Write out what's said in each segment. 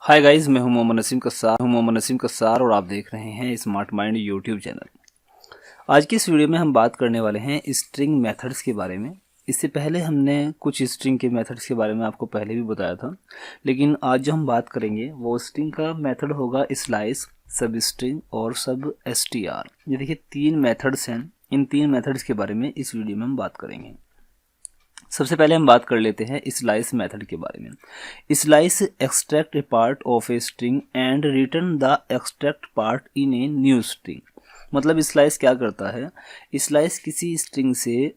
Hi guys, मैं हूं मोहम्मद नसीम कस्सार और आप देख रहे हैं स्मार्ट माइंड यूट्यूब चैनल। आज की इस वीडियो में हम बात करने वाले हैं स्ट्रिंग मेथड्स के बारे में। इससे पहले हमने कुछ स्ट्रिंग के मेथड्स के बारे में आपको पहले भी बताया था, लेकिन आज जो हम बात करेंगे वो स्ट्रिंग का मेथड होगा स्लाइस, सब स्ट्रिंग और सब एसटीआर। ये देखिए तीन मेथड्स हैं। इन तीन मेथड्स के बारे में इस वीडियो में हम बात करेंगे। सबसे पहले हम बात कर लेते हैं स्लाइस मेथड के बारे में। Slice extract A part of a string and return the extract part in a new string. मतलब स्लाइस क्या करता है, स्लाइस किसी स्ट्रिंग से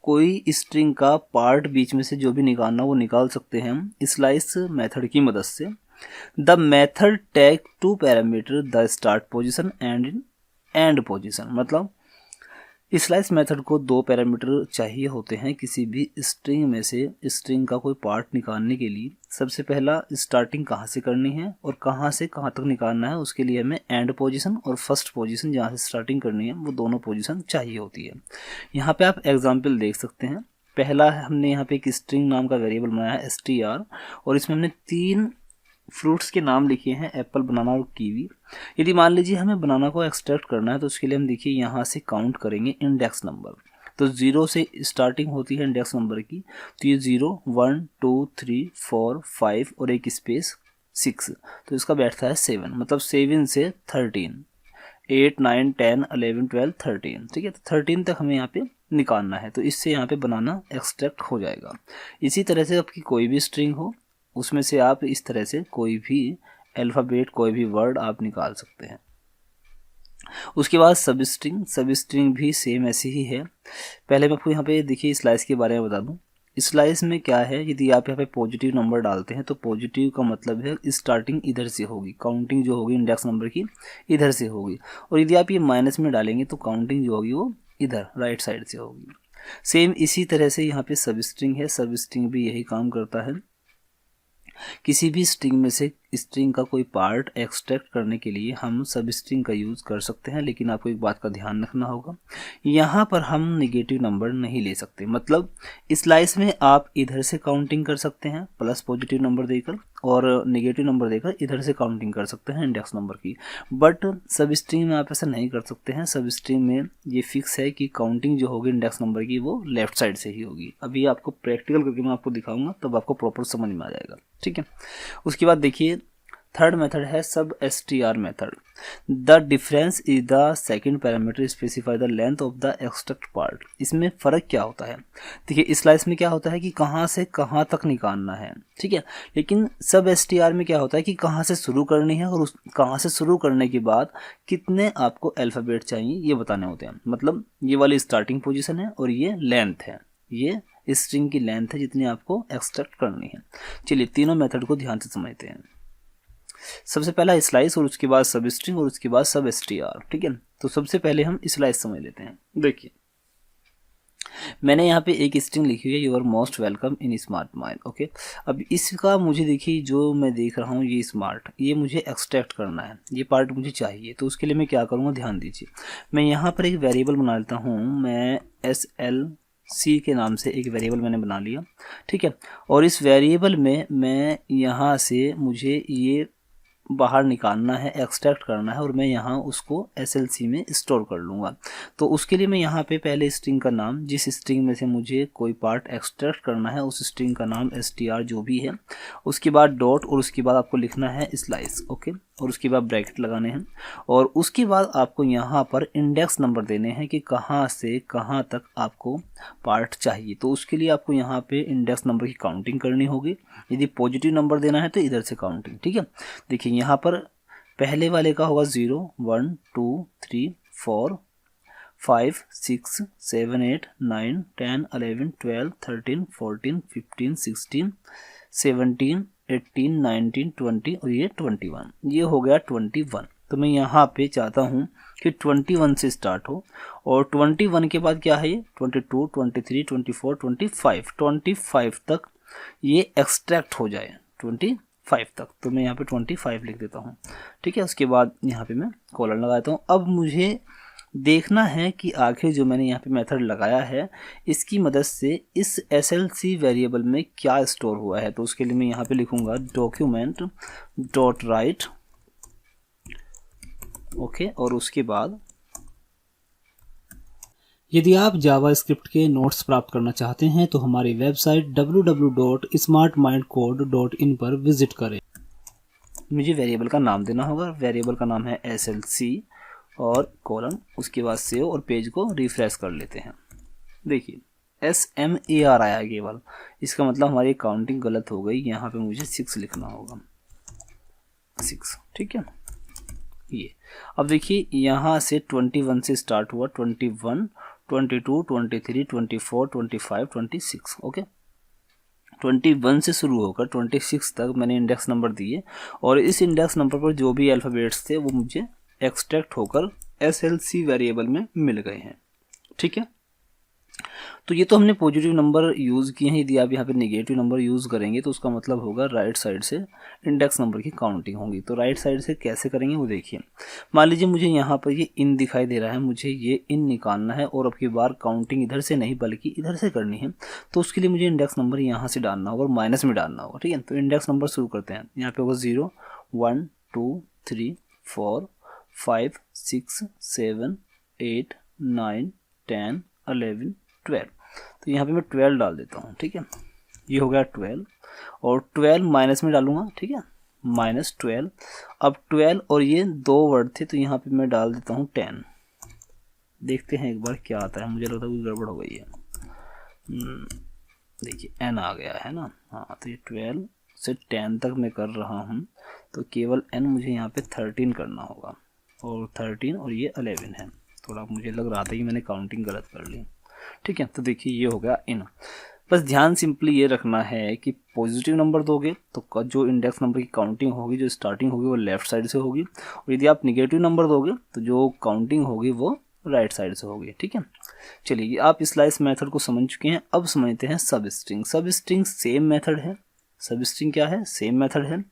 कोई स्ट्रिंग का पार्ट बीच में से जो भी निकालना वो निकाल सकते हैं हम स्लाइस मेथड की मदद से। The method take two parameter, the start position and end position. मतलब स्लाइस मेथड को दो पैरामीटर चाहिए होते हैं किसी भी स्ट्रिंग में से स्ट्रिंग का कोई पार्ट निकालने के लिए। सबसे पहला स्टार्टिंग कहाँ से करनी है और कहाँ से कहाँ तक निकालना है, उसके लिए हमें एंड पोजीशन और फर्स्ट पोजीशन जहाँ से स्टार्टिंग करनी है वो दोनों पोजीशन चाहिए होती है। यहाँ पे आप एग्जाम्पल देख सकते हैं। पहला हमने यहाँ पे एक स्ट्रिंग नाम का वेरिएबल बनाया है str, और इसमें हमने तीन फ्रूट्स के नाम लिखे हैं, एप्पल, बनाना और कीवी। यदि मान लीजिए हमें बनाना को एक्सट्रैक्ट करना है तो उसके लिए हम देखिए यहाँ से काउंट करेंगे इंडेक्स नंबर। तो 0 से स्टार्टिंग होती है इंडेक्स नंबर की, तो ये 0 1 2 3 4 5 और एक स्पेस 6, तो इसका बैठता है 7। मतलब 7 से 13, 8 9 10 11 12 13। ठीक है, तो 13 तक हमें यहाँ पे निकालना है, तो इससे यहाँ पे बनाना एक्सट्रैक्ट हो जाएगा। इसी तरह से आपकी कोई भी स्ट्रिंग हो उसमें से आप इस तरह से कोई भी अल्फ़ाबेट, कोई भी वर्ड आप निकाल सकते हैं। उसके बाद सब स्ट्रिंग भी सेम ऐसे ही है। पहले मैं आपको यहाँ पे देखिए स्लाइस के बारे में बता दूं। स्लाइस में क्या है, यदि आप यहाँ पे पॉजिटिव नंबर डालते हैं तो पॉजिटिव का मतलब है स्टार्टिंग इधर से होगी, काउंटिंग जो होगी इंडेक्स नंबर की इधर से होगी। और यदि आप ये माइनस में डालेंगे तो काउंटिंग जो होगी वो इधर राइट साइड से होगी। सेम इसी तरह से यहाँ पे सब स्ट्रिंग है। सब स्ट्रिंग भी यही काम करता है। किसी भी स्ट्रिंग में से स्ट्रिंग का कोई पार्ट एक्सट्रैक्ट करने के लिए हम सब स्ट्रिंग का यूज़ कर सकते हैं, लेकिन आपको एक बात का ध्यान रखना होगा, यहाँ पर हम नेगेटिव नंबर नहीं ले सकते। मतलब स्लाइस में आप इधर से काउंटिंग कर सकते हैं प्लस पॉजिटिव नंबर देकर, और नेगेटिव नंबर देकर इधर से काउंटिंग कर सकते हैं इंडेक्स नंबर की। बट सब स्ट्रिंग में आप ऐसा नहीं कर सकते हैं। सब स्ट्रिंग में ये फिक्स है कि काउंटिंग जो होगी इंडेक्स नंबर की वो लेफ्ट साइड से ही होगी। अभी आपको प्रैक्टिकल करके मैं आपको दिखाऊंगा तब आपको प्रॉपर समझ में आ जाएगा। ठीक है, उसके बाद देखिए थर्ड मेथड है सब STR method. The difference is the second parameter specify the length of the extract part. इसमें फ़र्क क्या होता है, देखिए स्लाइस में क्या होता है कि कहाँ से कहाँ तक निकालना है, ठीक है, लेकिन सब एसटीआर में क्या होता है कि कहाँ से शुरू करनी है और कहाँ से शुरू करने के बाद कितने आपको अल्फ़ाबेट चाहिए ये बताने होते हैं। मतलब ये वाली स्टार्टिंग पोजिशन है और ये लेंथ है, ये स्ट्रिंग की लेंथ है जितनी आपको एक्सट्रैक्ट करनी है। चलिए तीनों मेथड को ध्यान से समझते हैं। सबसे पहला स्लाइस, और उसके बाद सब स्ट्रिंग, और उसके बाद सब एसटीआर। ठीक है, तो सबसे पहले हम स्लाइस समझ लेते हैं। देखिए मैंने यहाँ पे एक स्ट्रिंग लिखी हुई है, you are most welcome in smart mind. Okay, अब इसका मुझे देखिए जो मैं देख रहा हूँ ये स्मार्ट, ये मुझे एक्सट्रैक्ट करना है, ये पार्ट मुझे चाहिए। तो उसके लिए मैं क्या करूँगा, ध्यान दीजिए। मैं यहाँ पर एक वेरिएबल बना लेता हूँ, मैं SLC के नाम से एक वेरिएबल मैंने बना लिया। ठीक है, और इस वेरिएबल में मैं यहाँ से मुझे ये बाहर निकालना है, एक्सट्रैक्ट करना है, और मैं यहाँ उसको SLC में स्टोर कर लूँगा। तो उसके लिए मैं यहाँ पे पहले स्ट्रिंग का नाम, जिस स्ट्रिंग में से मुझे कोई पार्ट एक्सट्रैक्ट करना है उस स्ट्रिंग का नाम STR जो भी है, उसके बाद डॉट, और उसके बाद आपको लिखना है स्लाइस। ओके, और उसके बाद ब्रैकेट लगाने हैं, और उसके बाद आपको यहाँ पर इंडेक्स नंबर देने हैं कि कहाँ से कहाँ तक आपको पार्ट चाहिए। तो उसके लिए आपको यहाँ पे इंडेक्स नंबर की काउंटिंग करनी होगी। यदि पॉजिटिव नंबर देना है तो इधर से काउंटिंग। ठीक है, देखिए यहाँ पर पहले वाले का होगा 0 1 2 3 4 5 6 7 8 9 10 11 12 13 14 15 16 17 18 19 20 और ये 21, ये हो गया 21। तो मैं यहाँ पे चाहता हूँ कि 21 से स्टार्ट हो, और 21 के बाद क्या है, ये 22 23 24 25 25 तक ये एक्सट्रैक्ट हो जाए, 25 तक। तो मैं यहाँ पे 25 लिख देता हूँ। ठीक है, उसके बाद यहाँ पे मैं कॉलन लगाता हूँ। अब मुझे देखना है कि आखिर जो मैंने यहाँ पे मेथड लगाया है इसकी मदद से इस SLC वेरिएबल में क्या स्टोर हुआ है। तो उसके लिए मैं यहाँ पे लिखूँगा डॉक्यूमेंट डॉट राइट, ओके। और उसके बाद यदि आप जावास्क्रिप्ट के नोट्स प्राप्त करना चाहते हैं तो हमारी वेबसाइट www.smartmindcode.in पर विजिट करें। मुझे वेरिएबल का नाम देना होगा, वेरिएबल का नाम है SLC और कॉलन, उसके बाद सेव और पेज को रिफ्रेश कर लेते हैं। देखिए SMAR आया केवल, इसका मतलब हमारी काउंटिंग गलत हो गई। यहाँ पे मुझे 6 लिखना होगा, 6, ठीक है। ये अब देखिए यहाँ से 21 से स्टार्ट हुआ, 21, 22, 23, 24, 25, 26, ओके। 21 से शुरू होकर 26 तक मैंने इंडेक्स नंबर दिए और इस इंडेक्स नंबर पर जो भी अल्फ़ाबेट्स थे वो मुझे एक्सट्रैक्ट होकर SLC वेरिएबल में मिल गए हैं, ठीक है। तो ये तो हमने पॉजिटिव नंबर यूज़ किए हैं। यदि आप यहाँ पे नेगेटिव नंबर यूज़ करेंगे तो उसका मतलब होगा राइट साइड से इंडेक्स नंबर की काउंटिंग होगी। तो राइट साइड से कैसे करेंगे वो देखिए। मान लीजिए मुझे यहाँ पर ये इन दिखाई दे रहा है, मुझे ये इन निकालना है और अब की बार काउंटिंग इधर से नहीं बल्कि इधर से करनी है। तो उसके लिए मुझे इंडेक्स नंबर यहाँ से डालना होगा और माइनस में डालना होगा, ठीक है। तो इंडेक्स नंबर शुरू करते हैं। यहाँ पे होगा 0, 1, 2, 3, 4, 5, 6, 7, 8, 9, 10, 11, 12। तो यहाँ पे मैं 12 डाल देता हूँ, ठीक है। ये हो गया 12 और 12 माइनस में डालूंगा, ठीक है, -12। अब 12 और ये 2 वर्ड थे तो यहाँ पे मैं डाल देता हूँ 10। देखते हैं एक बार क्या आता है। मुझे लगता है कुछ गड़बड़ हो गई है। देखिए n आ गया है ना। हाँ, तो ये 12 से 10 तक मैं कर रहा हूँ तो केवल n मुझे यहाँ पे 13 करना होगा और 13 और ये 11 है। थोड़ा मुझे लग रहा था कि मैंने काउंटिंग गलत कर ली, ठीक है। तो देखिए ये हो गया इन। बस ध्यान सिंपली ये रखना है कि पॉजिटिव नंबर दोगे तो जो इंडेक्स नंबर की काउंटिंग होगी, जो स्टार्टिंग होगी वो लेफ्ट साइड से होगी और यदि आप निगेटिव नंबर दोगे तो जो काउंटिंग होगी वो राइट साइड से होगी, ठीक है। चलिए आप स्लाइस मेथड को समझ चुके हैं। अब समझते हैं सब स्ट्रिंग। सब स्ट्रिंग सेम मेथड है। सब स्ट्रिंग क्या है? सेम मेथड है।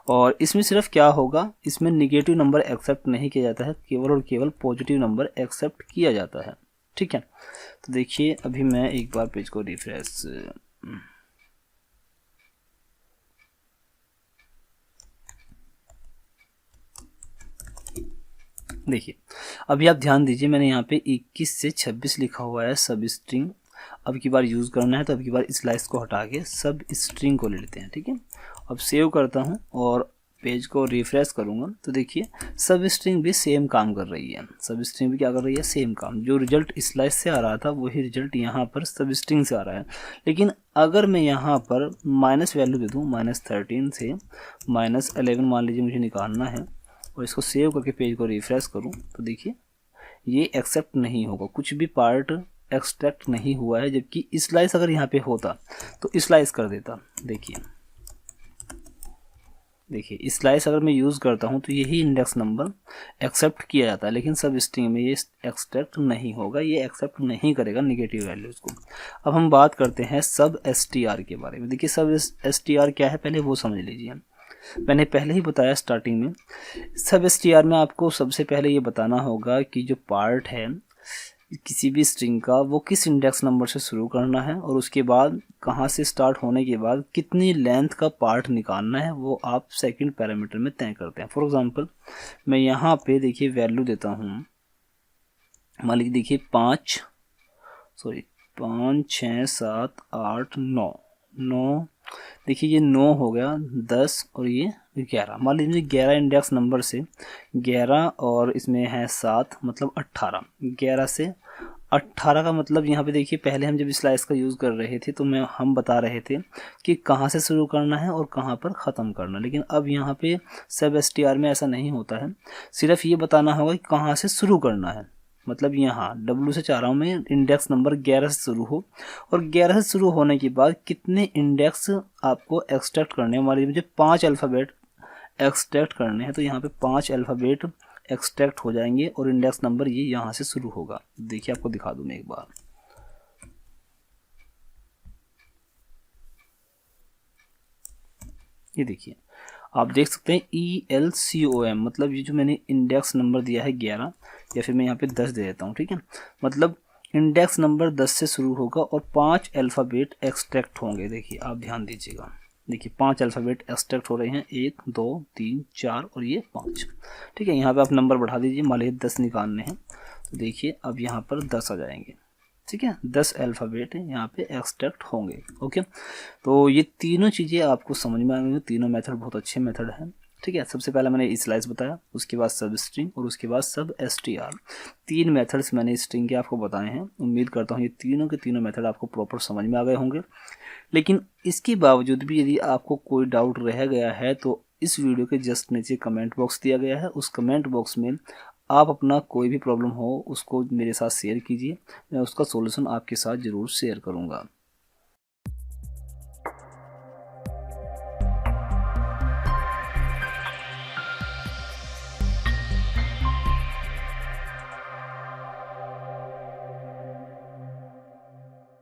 और इसमें सिर्फ क्या होगा, इसमें निगेटिव नंबर एक्सेप्ट नहीं किया जाता है, केवल और केवल पॉजिटिव नंबर एक्सेप्ट किया जाता है, ठीक है। तो देखिए अभी मैं एक बार पेज को रिफ्रेश, देखिए अभी आप ध्यान दीजिए, मैंने यहाँ पे 21 से 26 लिखा हुआ है सब स्ट्रिंग। अब की बार यूज़ करना है तो अब की बार स्लाइस को हटा के सब स्ट्रिंग को ले लेते हैं, ठीक है। अब सेव करता हूँ और पेज को रिफ्रेश करूँगा तो देखिए सब स्ट्रिंग भी सेम काम कर रही है। सब स्ट्रिंग भी क्या कर रही है? सेम काम। जो रिजल्ट स्लाइस से आ रहा था वही रिजल्ट यहाँ पर सब स्ट्रिंग से आ रहा है। लेकिन अगर मैं यहाँ पर माइनस वैल्यू दे दूँ, -13 से -11 मान लीजिए मुझे निकालना है और इसको सेव करके पेज को रिफ्रेश करूँ तो देखिए ये एक्सेप्ट नहीं होगा, कुछ भी पार्ट एक्सट्रैक्ट नहीं हुआ है। जबकि स्लाइस अगर यहाँ पे होता तो स्लाइस कर देता। देखिए स्लाइस अगर मैं यूज़ करता हूँ तो यही इंडेक्स नंबर एक्सेप्ट किया जाता है, लेकिन सब स्ट्रिंग में ये एक्सट्रैक्ट नहीं होगा, ये एक्सेप्ट नहीं करेगा निगेटिव वैल्यूज़ को। अब हम बात करते हैं सब str के बारे में। देखिए सब str क्या है पहले वो समझ लीजिए। मैंने पहले ही बताया स्टार्टिंग में, सब str में आपको सबसे पहले ये बताना होगा कि जो पार्ट है किसी भी स्ट्रिंग का वो किस इंडेक्स नंबर से शुरू करना है और उसके बाद कहाँ से स्टार्ट होने के बाद कितनी लेंथ का पार्ट निकालना है वो आप सेकंड पैरामीटर में तय करते हैं। फॉर एग्जांपल मैं यहाँ पे देखिए वैल्यू देता हूँ, मान लीजिए देखिए 5, 6, 7, 8, 9। देखिए ये 9 हो गया, 10 और ये 11। मान लीजिए 11 इंडेक्स नंबर से 11 और इसमें है 7 मतलब 18। 11 से 18 का मतलब यहाँ पे देखिए पहले हम जब स्लाइस का यूज़ कर रहे थे तो हम बता रहे थे कि कहाँ से शुरू करना है और कहाँ पर ख़त्म करना। लेकिन अब यहाँ पे सब str में ऐसा नहीं होता है। सिर्फ ये बताना होगा कि कहाँ से शुरू करना है। मतलब यहाँ W से चाह रहा हूँ मैं इंडेक्स नंबर 11 से शुरू हो और 11 से शुरू होने के बाद कितने इंडेक्स आपको एक्सट्रैक्ट करने हैं। मान लीजिए मुझे 5 अल्फ़ाबेट एक्सट्रैक्ट करने हैं तो यहाँ पे 5 अल्फ़ाबेट एक्सट्रैक्ट हो जाएंगे और इंडेक्स नंबर ये यहाँ से शुरू होगा। देखिए आपको दिखा दूँ मैं एक बार। ये देखिए आप देख सकते हैं ELCOM मतलब ये जो मैंने इंडेक्स नंबर दिया है 11, या फिर मैं यहाँ पे 10 दे देता हूँ, ठीक है। मतलब इंडेक्स नंबर 10 से शुरू होगा और 5 अल्फ़ाबेट एक्सट्रैक्ट होंगे। देखिए आप ध्यान दीजिएगा, देखिए 5 अल्फ़ाबेट एक्सट्रैक्ट हो रहे हैं, 1 2 3 4 और ये 5, ठीक है। यहाँ पे आप नंबर बढ़ा दीजिए, मान लीजिए 10 निकालने हैं तो देखिए अब यहाँ पर 10 आ जाएंगे, ठीक है। 10 अल्फ़ाबेट यहाँ पे एक्सट्रैक्ट होंगे, ओके। तो ये तीनों चीज़ें आपको समझ में आएंगी, तीनों मेथड बहुत अच्छे मेथड हैं, ठीक है। सबसे पहला मैंने स्लाइस बताया, उसके बाद सब स्ट्रिंग और उसके बाद सब str। 3 मेथड्स मैंने स्ट्रिंग के आपको बताए हैं। उम्मीद करता हूँ ये तीनों के तीनों मेथड आपको प्रॉपर समझ में आ गए होंगे। लेकिन इसके बावजूद भी यदि आपको कोई डाउट रह गया है तो इस वीडियो के जस्ट नीचे कमेंट बॉक्स दिया गया है, उस कमेंट बॉक्स में आप अपना कोई भी प्रॉब्लम हो उसको मेरे साथ शेयर कीजिए, मैं उसका सॉल्यूशन आपके साथ ज़रूर शेयर करूँगा।